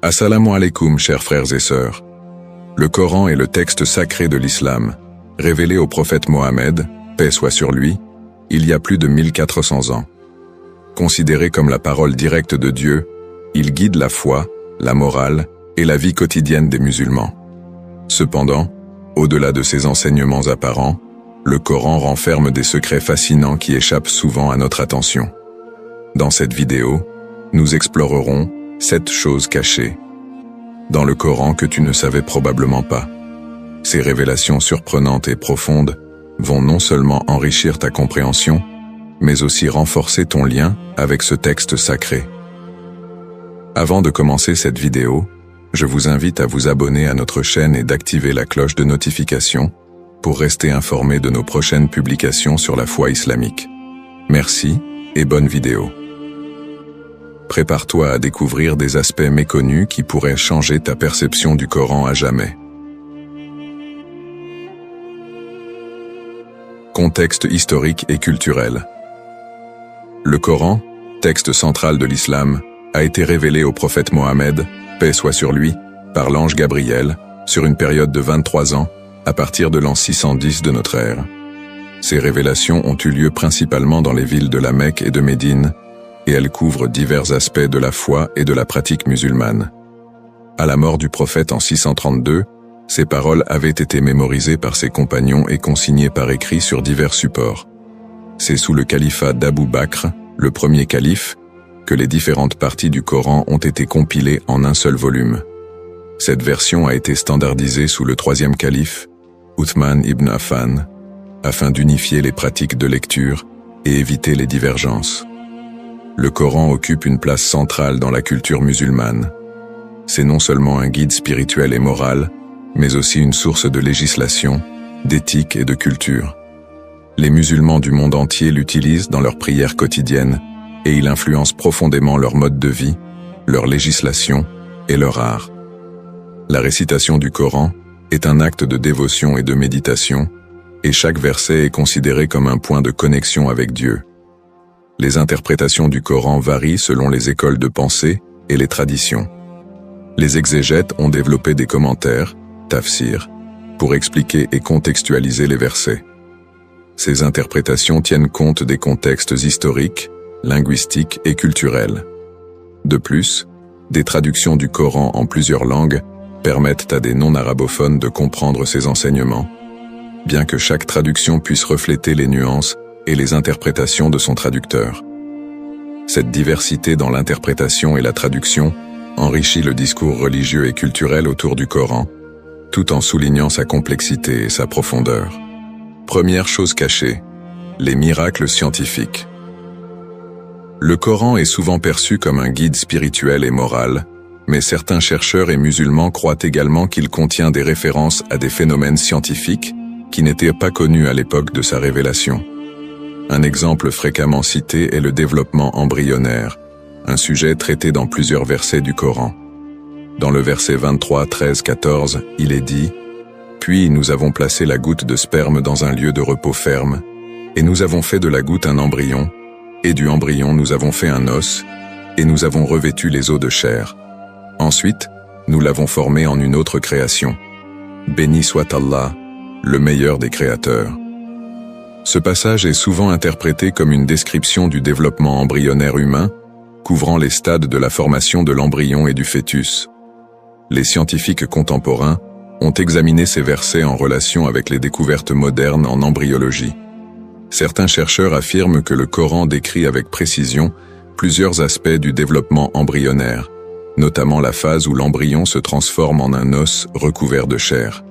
Assalamu alaikum, chers frères et sœurs. Le Coran est le texte sacré de l'islam, révélé au prophète Mohammed, paix soit sur lui, il y a plus de 1400 ans. Considéré comme la parole directe de Dieu, il guide la foi, la morale et la vie quotidienne des musulmans. Cependant, au-delà de ses enseignements apparents, le Coran renferme des secrets fascinants qui échappent souvent à notre attention. Dans cette vidéo, nous explorerons 7 choses cachées dans le Coran que tu ne savais probablement pas. Ces révélations surprenantes et profondes vont non seulement enrichir ta compréhension, mais aussi renforcer ton lien avec ce texte sacré. Avant de commencer cette vidéo, je vous invite à vous abonner à notre chaîne et d'activer la cloche de notification pour rester informé de nos prochaines publications sur la foi islamique. Merci et bonne vidéo. Prépare-toi à découvrir des aspects méconnus qui pourraient changer ta perception du Coran à jamais. Contexte historique et culturel. Le Coran, texte central de l'islam, a été révélé au prophète Mohammed, paix soit sur lui, par l'ange Gabriel, sur une période de 23 ans, à partir de l'an 610 de notre ère. Ces révélations ont eu lieu principalement dans les villes de la Mecque et de Médine, et elles couvrent divers aspects de la foi et de la pratique musulmane. À la mort du prophète en 632, ces paroles avaient été mémorisées par ses compagnons et consignées par écrit sur divers supports. C'est sous le califat d'Abou Bakr, le premier calife, que les différentes parties du Coran ont été compilées en un seul volume. Cette version a été standardisée sous le troisième calife, Uthman ibn Affan, afin d'unifier les pratiques de lecture et éviter les divergences. Le Coran occupe une place centrale dans la culture musulmane. C'est non seulement un guide spirituel et moral, mais aussi une source de législation, d'éthique et de culture. Les musulmans du monde entier l'utilisent dans leurs prières quotidiennes et il influence profondément leur mode de vie, leur législation et leur art. La récitation du Coran est un acte de dévotion et de méditation, et chaque verset est considéré comme un point de connexion avec Dieu. Les interprétations du Coran varient selon les écoles de pensée et les traditions. Les exégètes ont développé des commentaires, tafsir, pour expliquer et contextualiser les versets. Ces interprétations tiennent compte des contextes historiques, linguistiques et culturels. De plus, des traductions du Coran en plusieurs langues permettent à des non-arabophones de comprendre ces enseignements, bien que chaque traduction puisse refléter les nuances et les interprétations de son traducteur. Cette diversité dans l'interprétation et la traduction enrichit le discours religieux et culturel autour du Coran, tout en soulignant sa complexité et sa profondeur. Première chose cachée, les miracles scientifiques. Le Coran est souvent perçu comme un guide spirituel et moral, mais certains chercheurs et musulmans croient également qu'il contient des références à des phénomènes scientifiques qui n'étaient pas connus à l'époque de sa révélation. Un exemple fréquemment cité est le développement embryonnaire, un sujet traité dans plusieurs versets du Coran. Dans le verset 23, 13, 14, il est dit « Puis nous avons placé la goutte de sperme dans un lieu de repos ferme, et nous avons fait de la goutte un embryon, et du embryon nous avons fait un os, et nous avons revêtu les os de chair. Ensuite, nous l'avons formé en une autre création. Béni soit Allah, le meilleur des créateurs. » Ce passage est souvent interprété comme une description du développement embryonnaire humain, couvrant les stades de la formation de l'embryon et du fœtus. Les scientifiques contemporains ont examiné ces versets en relation avec les découvertes modernes en embryologie. Certains chercheurs affirment que le Coran décrit avec précision plusieurs aspects du développement embryonnaire, notamment la phase où l'embryon se transforme en un os recouvert de chair.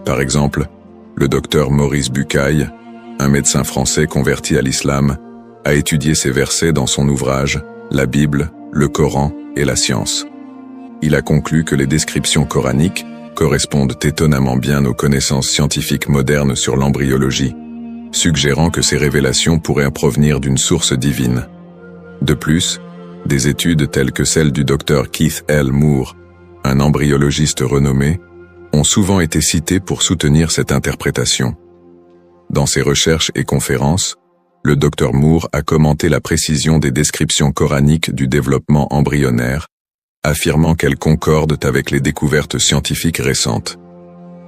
Par exemple, le docteur Maurice Bucaille, un médecin français converti à l'islam, a étudié ces versets dans son ouvrage « La Bible, le Coran et la science ». Il a conclu que les descriptions coraniques correspondent étonnamment bien aux connaissances scientifiques modernes sur l'embryologie, suggérant que ces révélations pourraient provenir d'une source divine. De plus, des études telles que celle du docteur Keith L. Moore, un embryologiste renommé, ont souvent été citées pour soutenir cette interprétation. Dans ses recherches et conférences, le Dr Moore a commenté la précision des descriptions coraniques du développement embryonnaire affirmant qu'elles concordent avec les découvertes scientifiques récentes.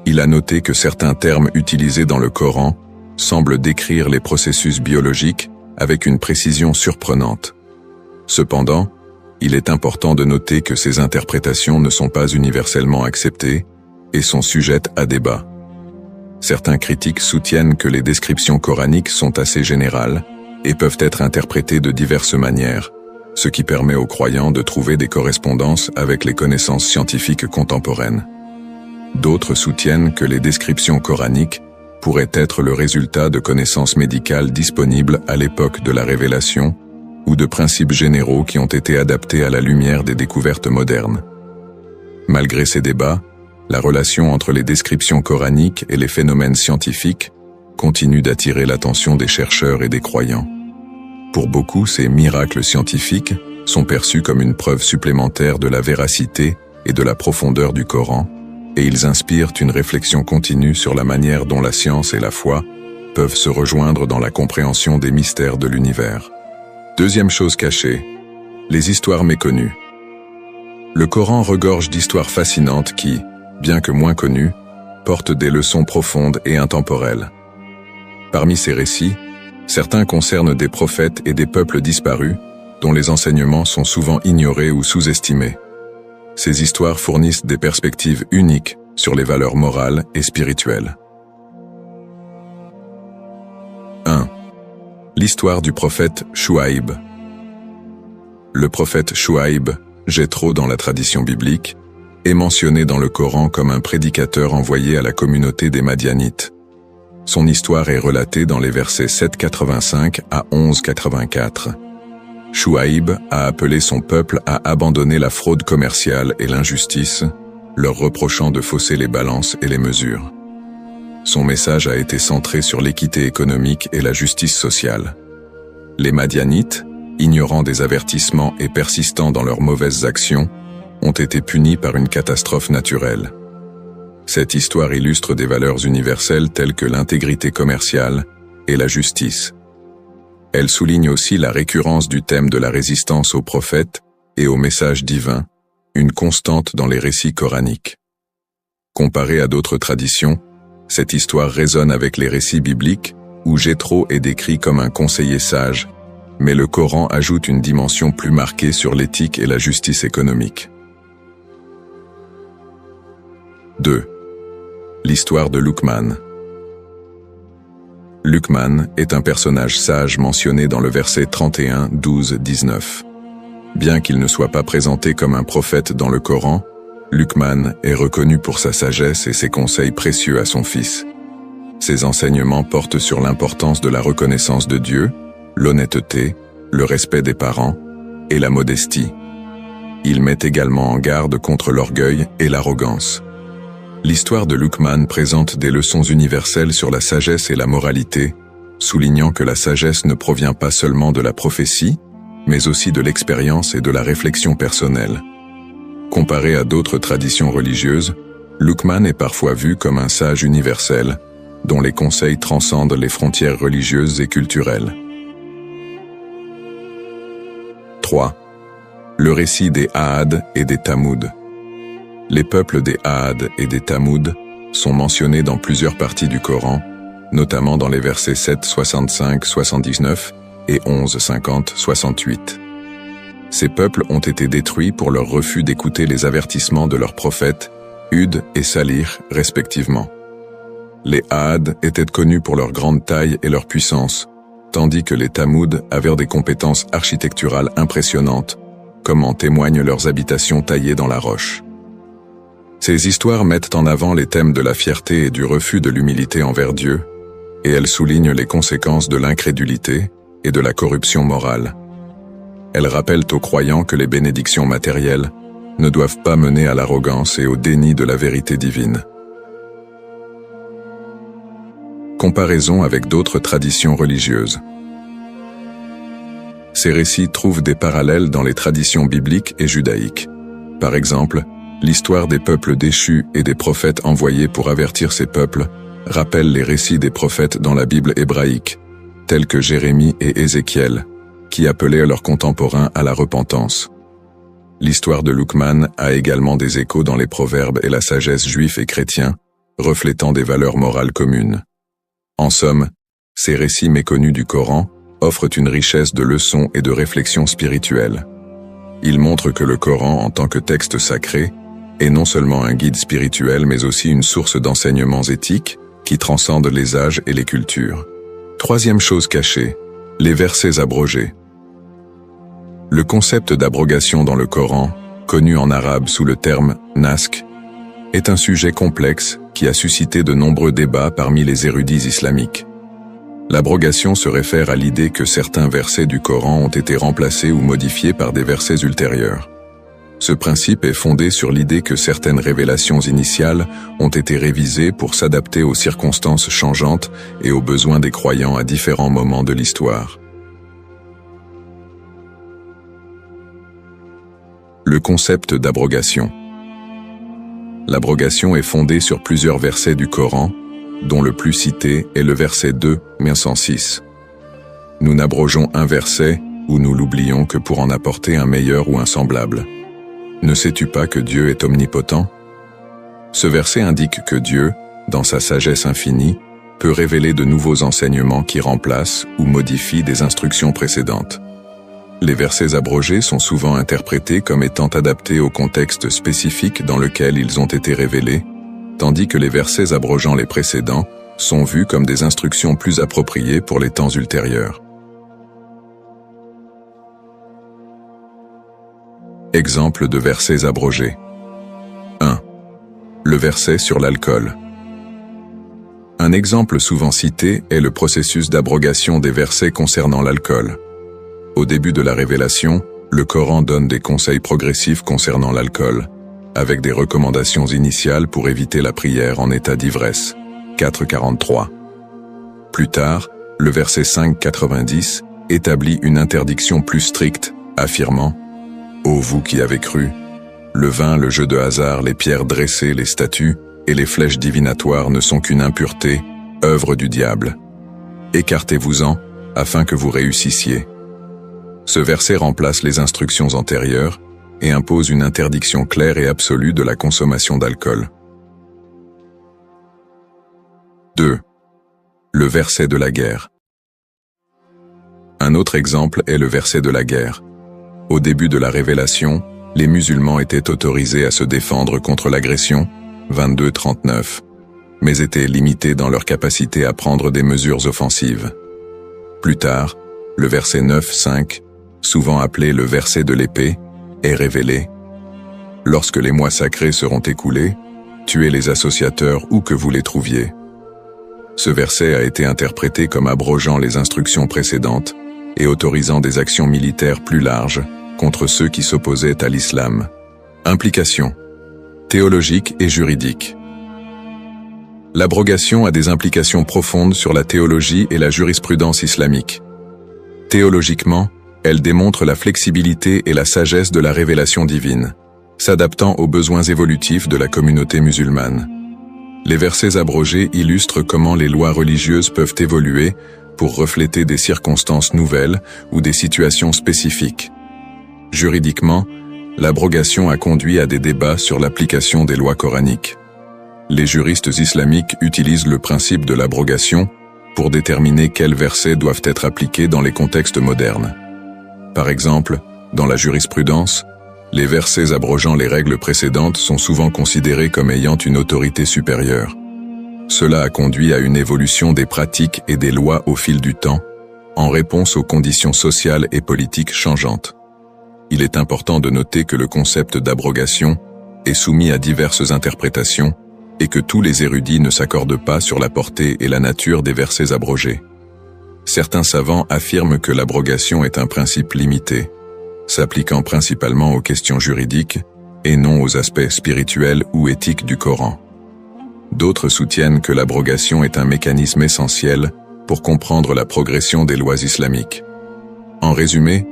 Il a noté que certains termes utilisés dans le Coran semblent décrire les processus biologiques avec une précision surprenante. Cependant, il est important de noter que ces interprétations ne sont pas universellement acceptées et sont sujettes à débat. Certains critiques soutiennent que les descriptions coraniques sont assez générales et peuvent être interprétées de diverses manières, ce qui permet aux croyants de trouver des correspondances avec les connaissances scientifiques contemporaines. D'autres soutiennent que les descriptions coraniques pourraient être le résultat de connaissances médicales disponibles à l'époque de la révélation ou de principes généraux qui ont été adaptés à la lumière des découvertes modernes. Malgré ces débats, la relation entre les descriptions coraniques et les phénomènes scientifiques continue d'attirer l'attention des chercheurs et des croyants. Pour beaucoup, ces miracles scientifiques sont perçus comme une preuve supplémentaire de la véracité et de la profondeur du Coran, et ils inspirent une réflexion continue sur la manière dont la science et la foi peuvent se rejoindre dans la compréhension des mystères de l'univers. Deuxième chose cachée, les histoires méconnues. Le Coran regorge d'histoires fascinantes qui, bien que moins connues, portent des leçons profondes et intemporelles. Parmi ces récits, certains concernent des prophètes et des peuples disparus, dont les enseignements sont souvent ignorés ou sous-estimés. Ces histoires fournissent des perspectives uniques sur les valeurs morales et spirituelles. 1. L'histoire du prophète Chouaïb. Le prophète Chouaïb, Jéthro dans la tradition biblique, est mentionné dans le Coran comme un prédicateur envoyé à la communauté des Madianites. Son histoire est relatée dans les versets 7,85 à 11,84. Chouaïb a appelé son peuple à abandonner la fraude commerciale et l'injustice, leur reprochant de fausser les balances et les mesures. Son message a été centré sur l'équité économique et la justice sociale. Les Madianites, ignorant des avertissements et persistant dans leurs mauvaises actions, ont été punis par une catastrophe naturelle. Cette histoire illustre des valeurs universelles telles que l'intégrité commerciale et la justice. Elle souligne aussi la récurrence du thème de la résistance aux prophètes et au message divin, une constante dans les récits coraniques. Comparée à d'autres traditions, cette histoire résonne avec les récits bibliques où Jéthro est décrit comme un conseiller sage, mais le Coran ajoute une dimension plus marquée sur l'éthique et la justice économique. 2. L'histoire de Luqman. Luqman est un personnage sage mentionné dans le verset 31, 12, 19. Bien qu'il ne soit pas présenté comme un prophète dans le Coran, Luqman est reconnu pour sa sagesse et ses conseils précieux à son fils. Ses enseignements portent sur l'importance de la reconnaissance de Dieu, l'honnêteté, le respect des parents et la modestie. Il met également en garde contre l'orgueil et l'arrogance. L'histoire de Luqman présente des leçons universelles sur la sagesse et la moralité, soulignant que la sagesse ne provient pas seulement de la prophétie, mais aussi de l'expérience et de la réflexion personnelle. Comparé à d'autres traditions religieuses, Luqman est parfois vu comme un sage universel, dont les conseils transcendent les frontières religieuses et culturelles. 3. Le récit des Aad et des Tamoud. Les peuples des Aad et des Tamoud sont mentionnés dans plusieurs parties du Coran, notamment dans les versets 7, 65, 79 et 11, 50, 68. Ces peuples ont été détruits pour leur refus d'écouter les avertissements de leurs prophètes, Hud et Salih, respectivement. Les Aad étaient connus pour leur grande taille et leur puissance, tandis que les Tamoud avaient des compétences architecturales impressionnantes, comme en témoignent leurs habitations taillées dans la roche. Ces histoires mettent en avant les thèmes de la fierté et du refus de l'humilité envers Dieu, et elles soulignent les conséquences de l'incrédulité et de la corruption morale. Elles rappellent aux croyants que les bénédictions matérielles ne doivent pas mener à l'arrogance et au déni de la vérité divine. Comparaison avec d'autres traditions religieuses. Ces récits trouvent des parallèles dans les traditions bibliques et judaïques. Par exemple, l'histoire des peuples déchus et des prophètes envoyés pour avertir ces peuples rappelle les récits des prophètes dans la Bible hébraïque, tels que Jérémie et Ézéchiel, qui appelaient leurs contemporains à la repentance. L'histoire de Luqman a également des échos dans les proverbes et la sagesse juifs et chrétiens, reflétant des valeurs morales communes. En somme, ces récits méconnus du Coran offrent une richesse de leçons et de réflexions spirituelles. Ils montrent que le Coran, en tant que texte sacré, est non seulement un guide spirituel mais aussi une source d'enseignements éthiques qui transcendent les âges et les cultures. Troisième chose cachée, les versets abrogés. Le concept d'abrogation dans le Coran, connu en arabe sous le terme « naskh », est un sujet complexe qui a suscité de nombreux débats parmi les érudits islamiques. L'abrogation se réfère à l'idée que certains versets du Coran ont été remplacés ou modifiés par des versets ultérieurs. Ce principe est fondé sur l'idée que certaines révélations initiales ont été révisées pour s'adapter aux circonstances changeantes et aux besoins des croyants à différents moments de l'histoire. Le concept d'abrogation. L'abrogation est fondée sur plusieurs versets du Coran, dont le plus cité est le verset 2, 106. Nous n'abrogeons un verset ou nous l'oublions que pour en apporter un meilleur ou un semblable. Ne sais-tu pas que Dieu est omnipotent? Ce verset indique que Dieu, dans sa sagesse infinie, peut révéler de nouveaux enseignements qui remplacent ou modifient des instructions précédentes. Les versets abrogés sont souvent interprétés comme étant adaptés au contexte spécifique dans lequel ils ont été révélés, tandis que les versets abrogeant les précédents sont vus comme des instructions plus appropriées pour les temps ultérieurs. Exemple de versets abrogés. 1. Le verset sur l'alcool. Un exemple souvent cité est le processus d'abrogation des versets concernant l'alcool. Au début de la révélation, le Coran donne des conseils progressifs concernant l'alcool, avec des recommandations initiales pour éviter la prière en état d'ivresse. 4.43. Plus tard, le verset 5.90 établit une interdiction plus stricte, affirmant « Ô vous qui avez cru, le vin, le jeu de hasard, les pierres dressées, les statues et les flèches divinatoires ne sont qu'une impureté, œuvre du diable. Écartez-vous-en, afin que vous réussissiez. » Ce verset remplace les instructions antérieures et impose une interdiction claire et absolue de la consommation d'alcool. 2. Le verset de la guerre. Un autre exemple est le verset de la guerre. Au début de la révélation, les musulmans étaient autorisés à se défendre contre l'agression, 22-39, mais étaient limités dans leur capacité à prendre des mesures offensives. Plus tard, le verset 9-5, souvent appelé le verset de l'épée, est révélé. Lorsque les mois sacrés seront écoulés, tuez les associateurs où que vous les trouviez. Ce verset a été interprété comme abrogeant les instructions précédentes et autorisant des actions militaires plus larges contre ceux qui s'opposaient à l'islam. Implications théologiques et juridiques. L'abrogation a des implications profondes sur la théologie et la jurisprudence islamique. Théologiquement, elle démontre la flexibilité et la sagesse de la révélation divine, s'adaptant aux besoins évolutifs de la communauté musulmane. Les versets abrogés illustrent comment les lois religieuses peuvent évoluer pour refléter des circonstances nouvelles ou des situations spécifiques. Juridiquement, l'abrogation a conduit à des débats sur l'application des lois coraniques. Les juristes islamiques utilisent le principe de l'abrogation pour déterminer quels versets doivent être appliqués dans les contextes modernes. Par exemple, dans la jurisprudence, les versets abrogeant les règles précédentes sont souvent considérés comme ayant une autorité supérieure. Cela a conduit à une évolution des pratiques et des lois au fil du temps, en réponse aux conditions sociales et politiques changeantes. Il est important de noter que le concept d'abrogation est soumis à diverses interprétations et que tous les érudits ne s'accordent pas sur la portée et la nature des versets abrogés. Certains savants affirment que l'abrogation est un principe limité, s'appliquant principalement aux questions juridiques et non aux aspects spirituels ou éthiques du Coran. D'autres soutiennent que l'abrogation est un mécanisme essentiel pour comprendre la progression des lois islamiques. En résumé,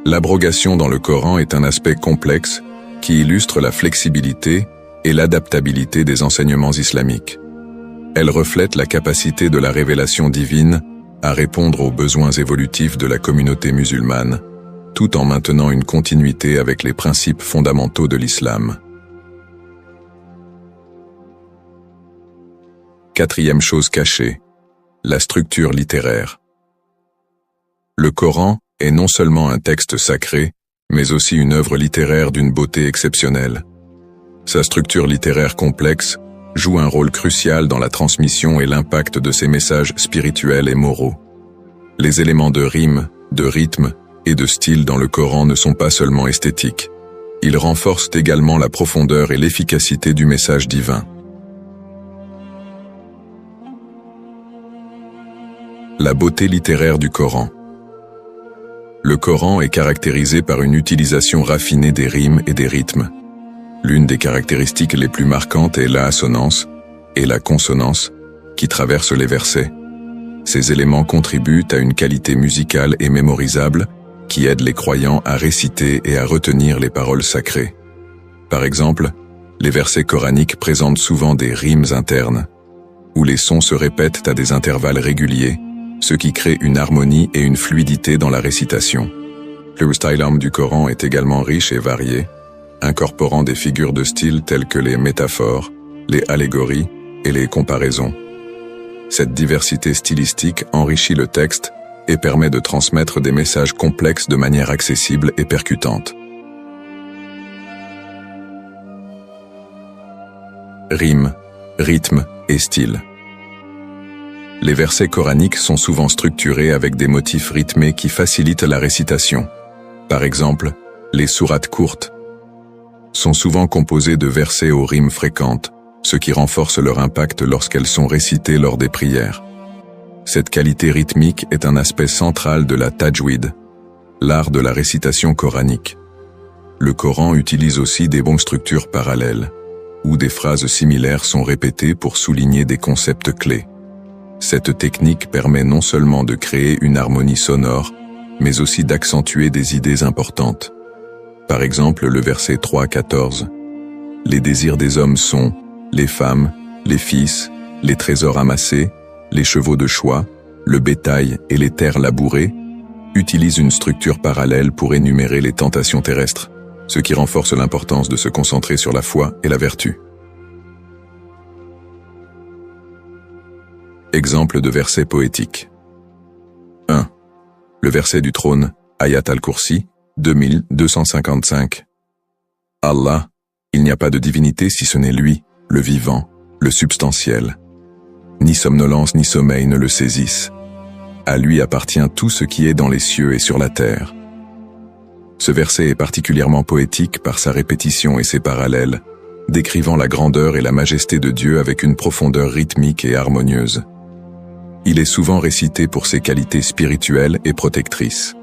l'abrogation dans le Coran est un aspect complexe qui illustre la flexibilité et l'adaptabilité des enseignements islamiques. Elle reflète la capacité de la révélation divine à répondre aux besoins évolutifs de la communauté musulmane, tout en maintenant une continuité avec les principes fondamentaux de l'islam. Quatrième chose cachée, la structure littéraire. Le Coran est non seulement un texte sacré, mais aussi une œuvre littéraire d'une beauté exceptionnelle. Sa structure littéraire complexe joue un rôle crucial dans la transmission et l'impact de ses messages spirituels et moraux. Les éléments de rime, de rythme et de style dans le Coran ne sont pas seulement esthétiques. Ils renforcent également la profondeur et l'efficacité du message divin. La beauté littéraire du Coran. Le Coran est caractérisé par une utilisation raffinée des rimes et des rythmes. L'une des caractéristiques les plus marquantes est l'assonance et la consonance qui traversent les versets. Ces éléments contribuent à une qualité musicale et mémorisable qui aide les croyants à réciter et à retenir les paroles sacrées. Par exemple, les versets coraniques présentent souvent des rimes internes, où les sons se répètent à des intervalles réguliers, ce qui crée une harmonie et une fluidité dans la récitation. Le style du Coran est également riche et varié, incorporant des figures de style telles que les métaphores, les allégories et les comparaisons. Cette diversité stylistique enrichit le texte et permet de transmettre des messages complexes de manière accessible et percutante. Rime, rythme et style. Les versets coraniques sont souvent structurés avec des motifs rythmés qui facilitent la récitation. Par exemple, les sourates courtes sont souvent composées de versets aux rimes fréquentes, ce qui renforce leur impact lorsqu'elles sont récitées lors des prières. Cette qualité rythmique est un aspect central de la tajwid, l'art de la récitation coranique. Le Coran utilise aussi des bonnes structures parallèles, où des phrases similaires sont répétées pour souligner des concepts clés. Cette technique permet non seulement de créer une harmonie sonore, mais aussi d'accentuer des idées importantes. Par exemple, le verset 3-14. Les désirs des hommes sont les femmes, les fils, les trésors amassés, les chevaux de choix, le bétail et les terres labourées, utilisent une structure parallèle pour énumérer les tentations terrestres, ce qui renforce l'importance de se concentrer sur la foi et la vertu. Exemple de verset poétique. 1. Le verset du trône, Ayat al-Kursi, 2255. Allah, il n'y a pas de divinité si ce n'est lui, le vivant, le substantiel. Ni somnolence ni sommeil ne le saisissent. À lui appartient tout ce qui est dans les cieux et sur la terre. Ce verset est particulièrement poétique par sa répétition et ses parallèles, décrivant la grandeur et la majesté de Dieu avec une profondeur rythmique et harmonieuse. Il est souvent récité pour ses qualités spirituelles et protectrices.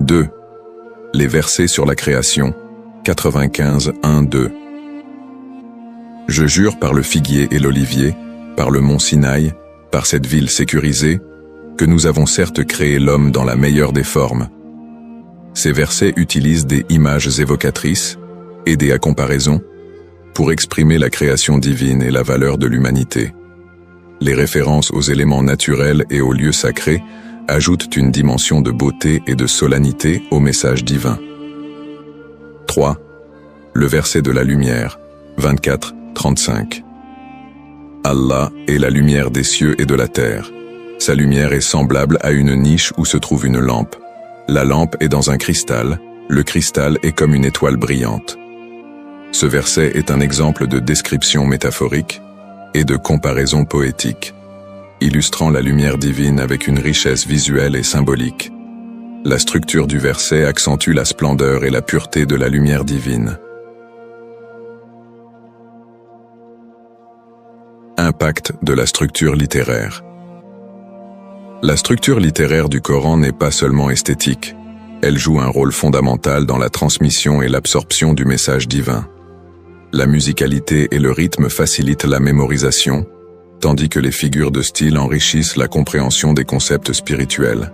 2. Les versets sur la création, 95, 1, 2. Je jure par le figuier et l'olivier, par le mont Sinaï, par cette ville sécurisée, que nous avons certes créé l'homme dans la meilleure des formes. Ces versets utilisent des images évocatrices, aidées à comparaison, pour exprimer la création divine et la valeur de l'humanité. Les références aux éléments naturels et aux lieux sacrés ajoutent une dimension de beauté et de solennité au message divin. 3. Le verset de la lumière, 24, 35. Allah est la lumière des cieux et de la terre. Sa lumière est semblable à une niche où se trouve une lampe. La lampe est dans un cristal, le cristal est comme une étoile brillante. Ce verset est un exemple de description métaphorique et de comparaison poétique, illustrant la lumière divine avec une richesse visuelle et symbolique. La structure du verset accentue la splendeur et la pureté de la lumière divine. Impact de la structure littéraire. La structure littéraire du Coran n'est pas seulement esthétique, elle joue un rôle fondamental dans la transmission et l'absorption du message divin. La musicalité et le rythme facilitent la mémorisation, tandis que les figures de style enrichissent la compréhension des concepts spirituels.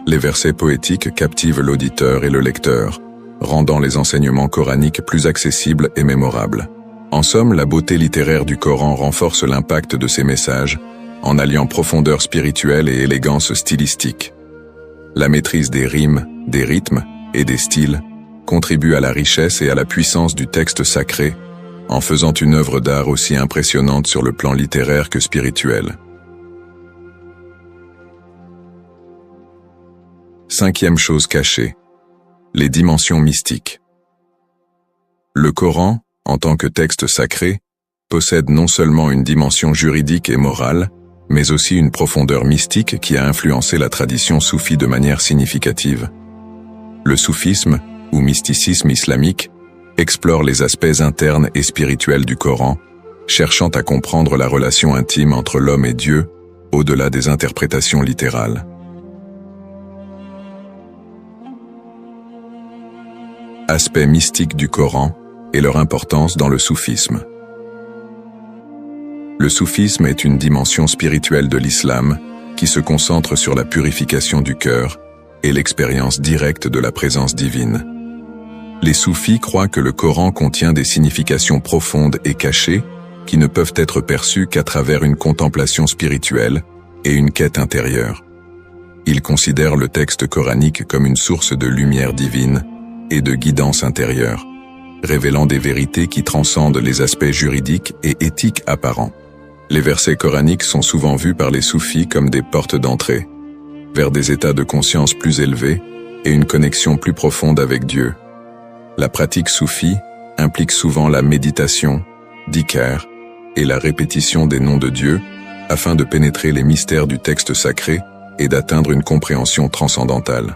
Les versets poétiques captivent l'auditeur et le lecteur, rendant les enseignements coraniques plus accessibles et mémorables. En somme, la beauté littéraire du Coran renforce l'impact de ses messages, en alliant profondeur spirituelle et élégance stylistique. La maîtrise des rimes, des rythmes et des styles contribue à la richesse et à la puissance du texte sacré, en faisant une œuvre d'art aussi impressionnante sur le plan littéraire que spirituel. Cinquième chose cachée, les dimensions mystiques. Le Coran, en tant que texte sacré, possède non seulement une dimension juridique et morale, mais aussi une profondeur mystique qui a influencé la tradition soufie de manière significative. Le soufisme, ou mysticisme islamique, explore les aspects internes et spirituels du Coran, cherchant à comprendre la relation intime entre l'homme et Dieu, au-delà des interprétations littérales. Aspects mystiques du Coran et leur importance dans le soufisme. Le soufisme est une dimension spirituelle de l'islam qui se concentre sur la purification du cœur et l'expérience directe de la présence divine. Les soufis croient que le Coran contient des significations profondes et cachées qui ne peuvent être perçues qu'à travers une contemplation spirituelle et une quête intérieure. Ils considèrent le texte coranique comme une source de lumière divine et de guidance intérieure, révélant des vérités qui transcendent les aspects juridiques et éthiques apparents. Les versets coraniques sont souvent vus par les soufis comme des portes d'entrée vers des états de conscience plus élevés et une connexion plus profonde avec Dieu. La pratique soufie implique souvent la méditation, dhikr, et la répétition des noms de Dieu afin de pénétrer les mystères du texte sacré et d'atteindre une compréhension transcendantale.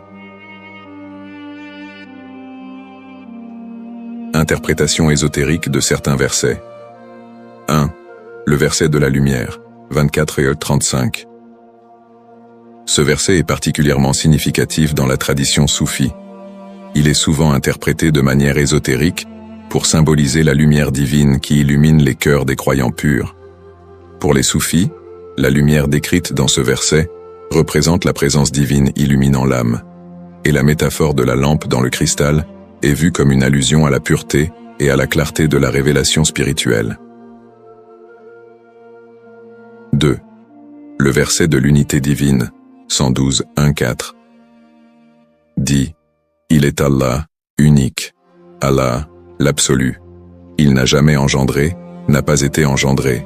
Interprétation ésotérique de certains versets. 1. Le verset de la lumière, 24-35. Ce verset est particulièrement significatif dans la tradition soufie. Il est souvent interprété de manière ésotérique pour symboliser la lumière divine qui illumine les cœurs des croyants purs. Pour les soufis, la lumière décrite dans ce verset représente la présence divine illuminant l'âme, et la métaphore de la lampe dans le cristal est vue comme une allusion à la pureté et à la clarté de la révélation spirituelle. 2. Le verset de l'unité divine, 112, 1-4. Dit, il est Allah, unique, Allah, l'absolu. Il n'a jamais engendré, n'a pas été engendré,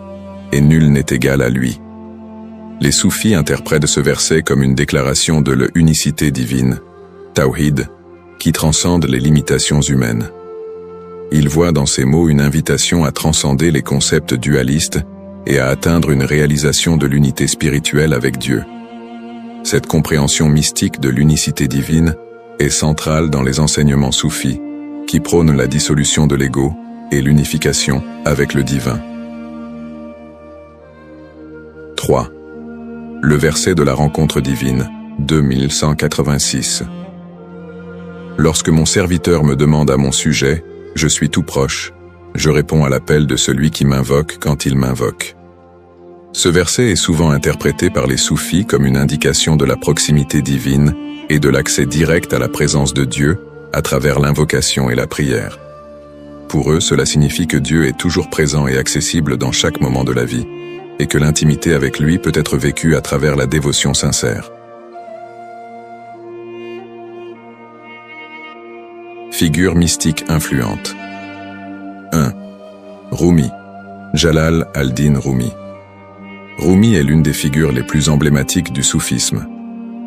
et nul n'est égal à lui. Les soufis interprètent ce verset comme une déclaration de l'unicité divine, Tawhid, qui transcende les limitations humaines. Ils voient dans ces mots une invitation à transcender les concepts dualistes et à atteindre une réalisation de l'unité spirituelle avec Dieu. Cette compréhension mystique de l'unicité divine est centrale dans les enseignements soufis, qui prônent la dissolution de l'ego et l'unification avec le divin. 3. Le verset de la rencontre divine, 2186. Lorsque mon serviteur me demande à mon sujet, je suis tout proche, je réponds à l'appel de celui qui m'invoque quand il m'invoque. Ce verset est souvent interprété par les soufis comme une indication de la proximité divine et de l'accès direct à la présence de Dieu à travers l'invocation et la prière. Pour eux, cela signifie que Dieu est toujours présent et accessible dans chaque moment de la vie, et que l'intimité avec lui peut être vécue à travers la dévotion sincère. Figure mystique influente. 1. Rumi, Jalal al-Din Rumi. Rumi est l'une des figures les plus emblématiques du soufisme.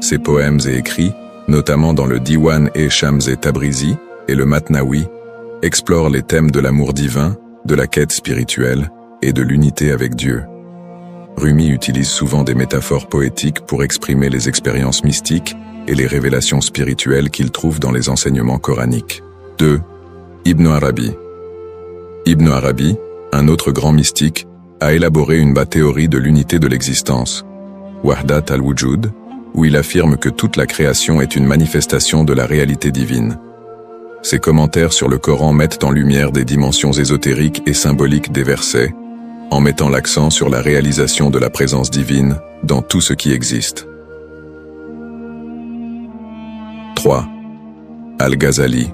Ses poèmes et écrits, notamment dans le Diwan-e-Shams Tabrizi et le Matnawi, explorent les thèmes de l'amour divin, de la quête spirituelle et de l'unité avec Dieu. Rumi utilise souvent des métaphores poétiques pour exprimer les expériences mystiques et les révélations spirituelles qu'il trouve dans les enseignements coraniques. 2. Ibn Arabi. Ibn Arabi, un autre grand mystique, a élaboré une théorie de l'unité de l'existence, Wahdat al-Wujud, où il affirme que toute la création est une manifestation de la réalité divine. Ses commentaires sur le Coran mettent en lumière des dimensions ésotériques et symboliques des versets, en mettant l'accent sur la réalisation de la présence divine dans tout ce qui existe. 3. Al-Ghazali.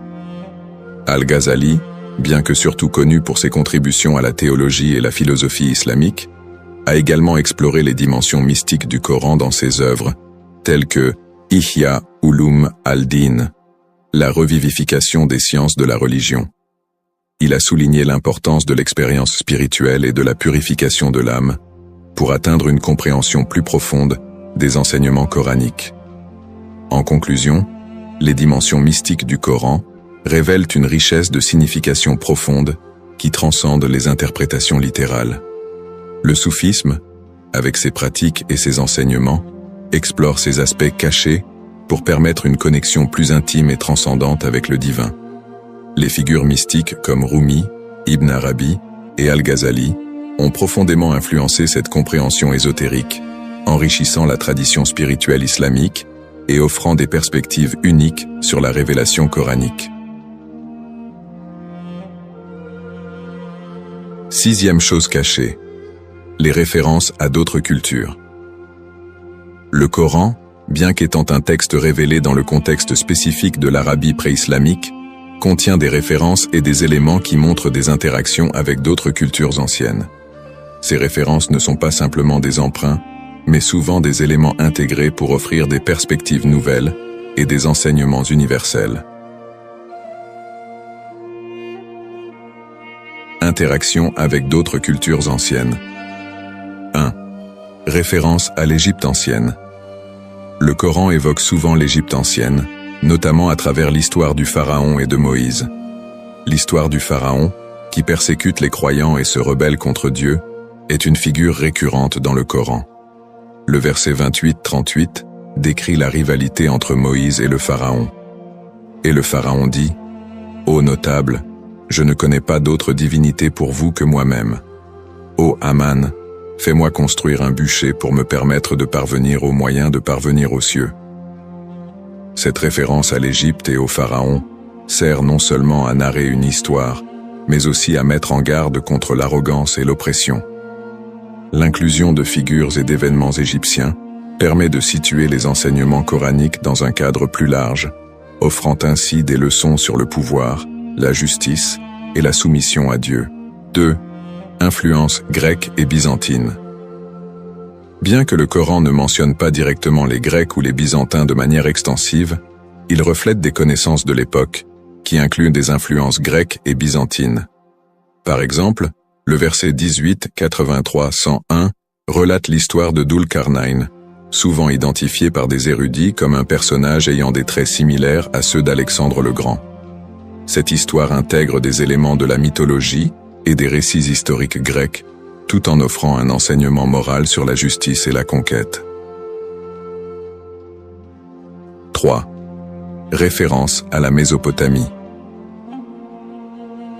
Al-Ghazali, bien que surtout connu pour ses contributions à la théologie et la philosophie islamique, a également exploré les dimensions mystiques du Coran dans ses œuvres, telles que Ihya Ulum al-Din, la revivification des sciences de la religion. Il a souligné l'importance de l'expérience spirituelle et de la purification de l'âme pour atteindre une compréhension plus profonde des enseignements coraniques. En conclusion, les dimensions mystiques du Coran révèlent une richesse de signification profonde qui transcende les interprétations littérales. Le soufisme, avec ses pratiques et ses enseignements, explore ces aspects cachés pour permettre une connexion plus intime et transcendante avec le divin. Les figures mystiques comme Rumi, Ibn Arabi et Al-Ghazali ont profondément influencé cette compréhension ésotérique, enrichissant la tradition spirituelle islamique et offrant des perspectives uniques sur la révélation coranique. Sixième chose cachée, les références à d'autres cultures. Le Coran, bien qu'étant un texte révélé dans le contexte spécifique de l'Arabie pré-islamique, contient des références et des éléments qui montrent des interactions avec d'autres cultures anciennes. Ces références ne sont pas simplement des emprunts, mais souvent des éléments intégrés pour offrir des perspectives nouvelles et des enseignements universels. Interaction avec d'autres cultures anciennes. 1. Référence à l'Égypte ancienne. Le Coran évoque souvent l'Égypte ancienne, notamment à travers l'histoire du Pharaon et de Moïse. L'histoire du Pharaon, qui persécute les croyants et se rebelle contre Dieu, est une figure récurrente dans le Coran. Le verset 28-38 décrit la rivalité entre Moïse et le Pharaon. Et le Pharaon dit « Ô notable, je ne connais pas d'autre divinité pour vous que moi-même. Ô Aman, fais-moi construire un bûcher pour me permettre de parvenir au moyen de parvenir aux cieux. » Cette référence à l'Égypte et au Pharaon sert non seulement à narrer une histoire, mais aussi à mettre en garde contre l'arrogance et l'oppression. L'inclusion de figures et d'événements égyptiens permet de situer les enseignements coraniques dans un cadre plus large, offrant ainsi des leçons sur le pouvoir, la justice et la soumission à Dieu. 2. Influence grecque et byzantine. Bien que le Coran ne mentionne pas directement les Grecs ou les Byzantins de manière extensive, il reflète des connaissances de l'époque, qui incluent des influences grecques et byzantines. Par exemple, le verset 18, 83, 101 relate l'histoire de Dhul-Qarnayn, souvent identifié par des érudits comme un personnage ayant des traits similaires à ceux d'Alexandre le Grand. Cette histoire intègre des éléments de la mythologie et des récits historiques grecs, tout en offrant un enseignement moral sur la justice et la conquête. 3. Référence à la Mésopotamie.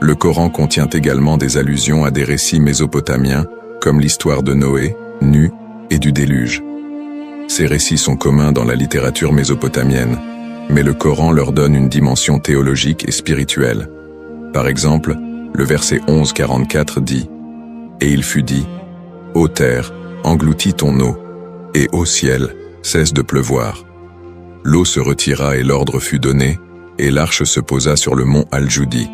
Le Coran contient également des allusions à des récits mésopotamiens, comme l'histoire de Noé, Nu et du déluge. Ces récits sont communs dans la littérature mésopotamienne, mais le Coran leur donne une dimension théologique et spirituelle. Par exemple, le verset 11-44 dit « Et il fut dit, ô terre, engloutis ton eau, et ô ciel, cesse de pleuvoir. L'eau se retira et l'ordre fut donné, et l'arche se posa sur le mont Al-Judi. »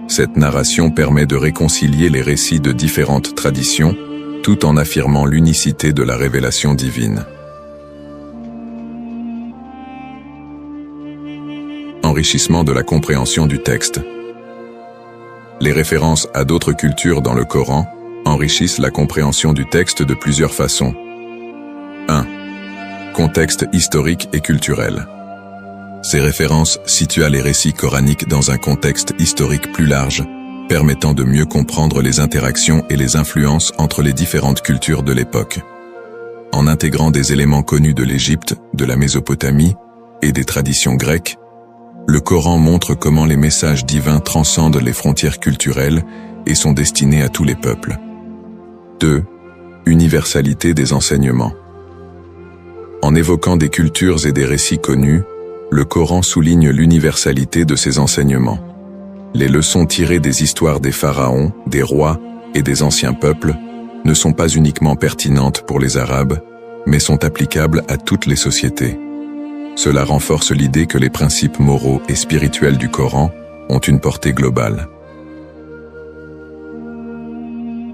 Cette narration permet de réconcilier les récits de différentes traditions, tout en affirmant l'unicité de la révélation divine. Enrichissement de la compréhension du texte. Les références à d'autres cultures dans le Coran enrichissent la compréhension du texte de plusieurs façons. 1. Contexte historique et culturel. Ces références situent les récits coraniques dans un contexte historique plus large, permettant de mieux comprendre les interactions et les influences entre les différentes cultures de l'époque. En intégrant des éléments connus de l'Égypte, de la Mésopotamie et des traditions grecques, le Coran montre comment les messages divins transcendent les frontières culturelles et sont destinés à tous les peuples. 2. Universalité des enseignements. En évoquant des cultures et des récits connus, le Coran souligne l'universalité de ces enseignements. Les leçons tirées des histoires des pharaons, des rois et des anciens peuples ne sont pas uniquement pertinentes pour les Arabes, mais sont applicables à toutes les sociétés. Cela renforce l'idée que les principes moraux et spirituels du Coran ont une portée globale.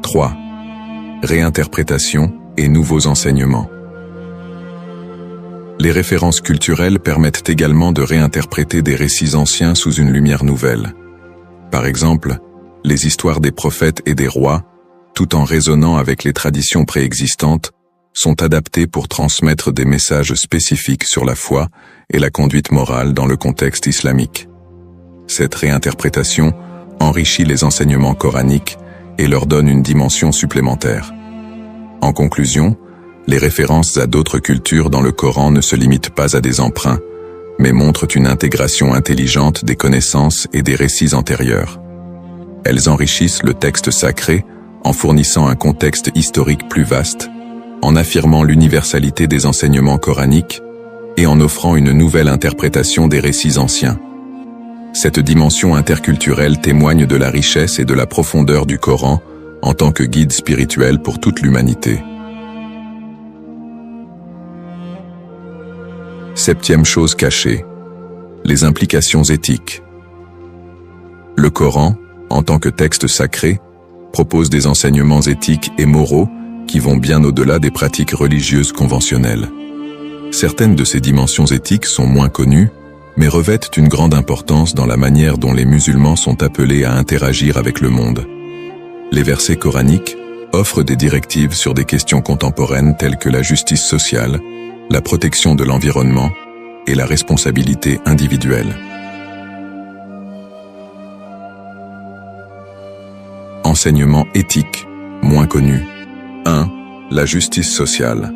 3. Réinterprétation et nouveaux enseignements. Les références culturelles permettent également de réinterpréter des récits anciens sous une lumière nouvelle. Par exemple, les histoires des prophètes et des rois, tout en résonnant avec les traditions préexistantes, sont adaptées pour transmettre des messages spécifiques sur la foi et la conduite morale dans le contexte islamique. Cette réinterprétation enrichit les enseignements coraniques et leur donne une dimension supplémentaire. En conclusion, les références à d'autres cultures dans le Coran ne se limitent pas à des emprunts, mais montrent une intégration intelligente des connaissances et des récits antérieurs. Elles enrichissent le texte sacré en fournissant un contexte historique plus vaste, en affirmant l'universalité des enseignements coraniques et en offrant une nouvelle interprétation des récits anciens. Cette dimension interculturelle témoigne de la richesse et de la profondeur du Coran en tant que guide spirituel pour toute l'humanité. Septième chose cachée, les implications éthiques. Le Coran, en tant que texte sacré, propose des enseignements éthiques et moraux qui vont bien au-delà des pratiques religieuses conventionnelles. Certaines de ces dimensions éthiques sont moins connues, mais revêtent une grande importance dans la manière dont les musulmans sont appelés à interagir avec le monde. Les versets coraniques offrent des directives sur des questions contemporaines telles que la justice sociale, la protection de l'environnement et la responsabilité individuelle. Enseignement éthique, moins connu. 1. La justice sociale.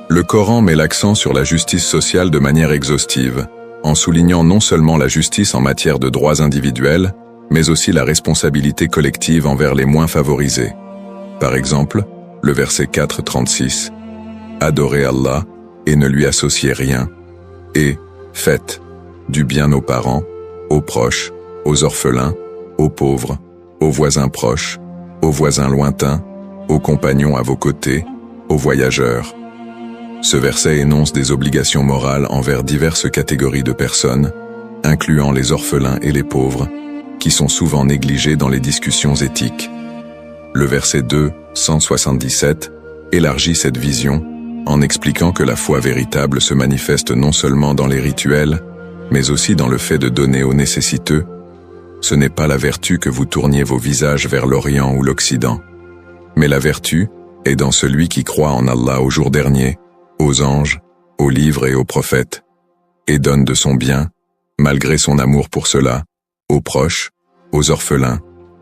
Le Coran met l'accent sur la justice sociale de manière exhaustive, en soulignant non seulement la justice en matière de droits individuels, mais aussi la responsabilité collective envers les moins favorisés. Par exemple, le verset 4:36. Adorez Allah et ne lui associez rien, et faites du bien aux parents, aux proches, aux orphelins, aux pauvres, aux voisins proches, aux voisins lointains, aux compagnons à vos côtés, aux voyageurs. Ce verset énonce des obligations morales envers diverses catégories de personnes, incluant les orphelins et les pauvres, qui sont souvent négligés dans les discussions éthiques. Le verset 2:177 élargit cette vision en expliquant que la foi véritable se manifeste non seulement dans les rituels, mais aussi dans le fait de donner aux nécessiteux. Ce n'est pas la vertu que vous tourniez vos visages vers l'Orient ou l'Occident, mais la vertu est dans celui qui croit en Allah au jour dernier, aux anges, aux livres et aux prophètes, et donne de son bien, malgré son amour pour cela, aux proches, aux orphelins,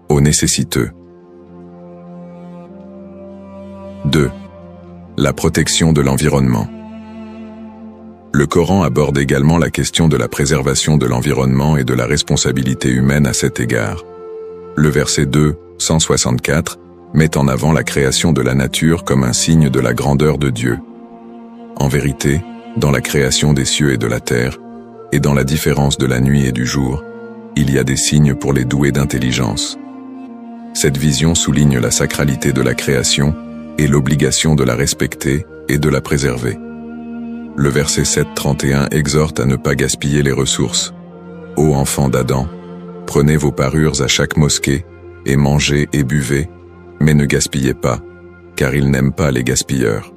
aux nécessiteux. 2. La protection de l'environnement. Le Coran aborde également la question de la préservation de l'environnement et de la responsabilité humaine à cet égard. Le verset 2:164 met en avant la création de la nature comme un signe de la grandeur de Dieu. En vérité, dans la création des cieux et de la terre, et dans la différence de la nuit et du jour, il y a des signes pour les doués d'intelligence. Cette vision souligne la sacralité de la création et l'obligation de la respecter et de la préserver. Le verset 7:31 exhorte à ne pas gaspiller les ressources. Ô enfants d'Adam, prenez vos parures à chaque mosquée, et mangez et buvez, mais ne gaspillez pas, car il n'aime pas les gaspilleurs.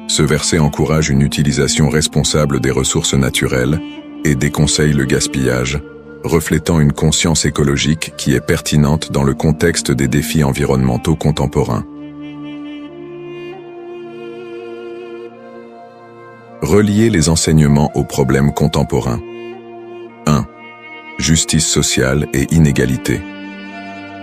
Ce verset encourage une utilisation responsable des ressources naturelles et déconseille le gaspillage, reflétant une conscience écologique qui est pertinente dans le contexte des défis environnementaux contemporains. Relier les enseignements aux problèmes contemporains. 1. Justice sociale et inégalité.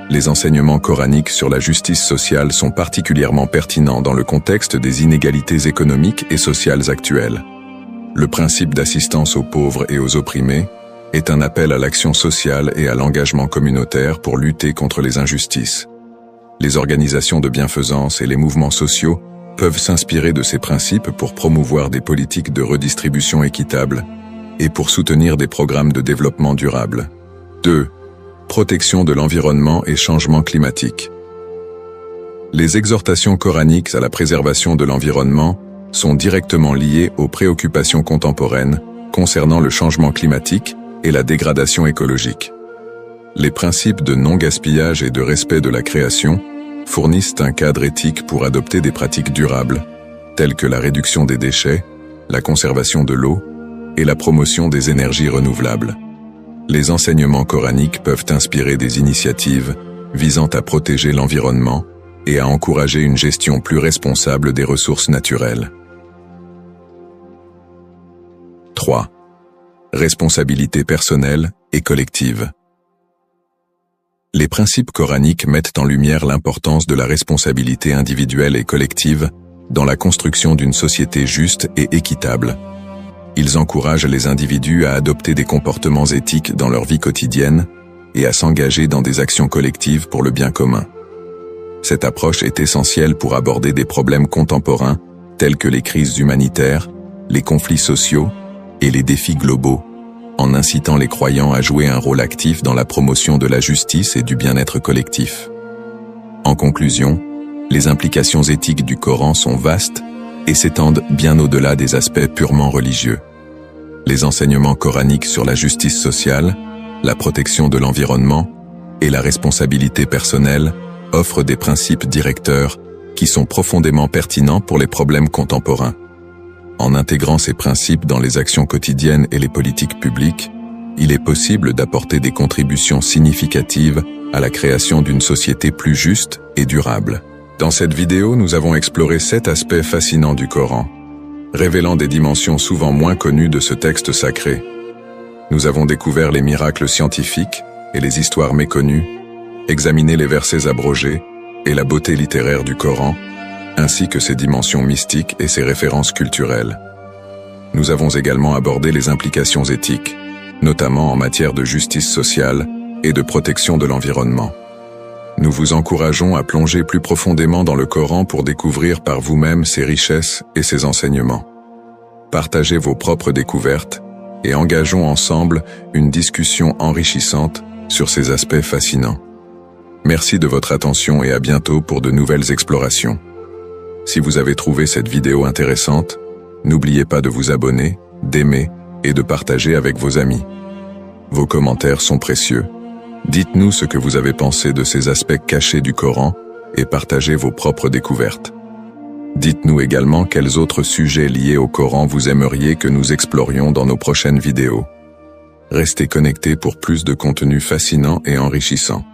Les enseignements coraniques sur la justice sociale sont particulièrement pertinents dans le contexte des inégalités économiques et sociales actuelles. Le principe d'assistance aux pauvres et aux opprimés est un appel à l'action sociale et à l'engagement communautaire pour lutter contre les injustices. Les organisations de bienfaisance et les mouvements sociaux peuvent s'inspirer de ces principes pour promouvoir des politiques de redistribution équitable et pour soutenir des programmes de développement durable. 2. Protection de l'environnement et changement climatique. Les exhortations coraniques à la préservation de l'environnement sont directement liées aux préoccupations contemporaines concernant le changement climatique et la dégradation écologique. Les principes de non-gaspillage et de respect de la création fournissent un cadre éthique pour adopter des pratiques durables, telles que la réduction des déchets, la conservation de l'eau et la promotion des énergies renouvelables. Les enseignements coraniques peuvent inspirer des initiatives visant à protéger l'environnement et à encourager une gestion plus responsable des ressources naturelles. 3. Responsabilité personnelle et collective. Les principes coraniques mettent en lumière l'importance de la responsabilité individuelle et collective dans la construction d'une société juste et équitable. Ils encouragent les individus à adopter des comportements éthiques dans leur vie quotidienne et à s'engager dans des actions collectives pour le bien commun. Cette approche est essentielle pour aborder des problèmes contemporains tels que les crises humanitaires, les conflits sociaux et les défis globaux, en incitant les croyants à jouer un rôle actif dans la promotion de la justice et du bien-être collectif. En conclusion, les implications éthiques du Coran sont vastes et s'étendent bien au-delà des aspects purement religieux. Les enseignements coraniques sur la justice sociale, la protection de l'environnement et la responsabilité personnelle offrent des principes directeurs qui sont profondément pertinents pour les problèmes contemporains. En intégrant ces principes dans les actions quotidiennes et les politiques publiques, il est possible d'apporter des contributions significatives à la création d'une société plus juste et durable. Dans cette vidéo, nous avons exploré 7 aspects fascinants du Coran, révélant des dimensions souvent moins connues de ce texte sacré. Nous avons découvert les miracles scientifiques et les histoires méconnues, examiné les versets abrogés et la beauté littéraire du Coran, ainsi que ses dimensions mystiques et ses références culturelles. Nous avons également abordé les implications éthiques, notamment en matière de justice sociale et de protection de l'environnement. Nous vous encourageons à plonger plus profondément dans le Coran pour découvrir par vous-même ses richesses et ses enseignements. Partagez vos propres découvertes et engageons ensemble une discussion enrichissante sur ces aspects fascinants. Merci de votre attention et à bientôt pour de nouvelles explorations. Si vous avez trouvé cette vidéo intéressante, n'oubliez pas de vous abonner, d'aimer et de partager avec vos amis. Vos commentaires sont précieux. Dites-nous ce que vous avez pensé de ces aspects cachés du Coran et partagez vos propres découvertes. Dites-nous également quels autres sujets liés au Coran vous aimeriez que nous explorions dans nos prochaines vidéos. Restez connectés pour plus de contenu fascinant et enrichissant.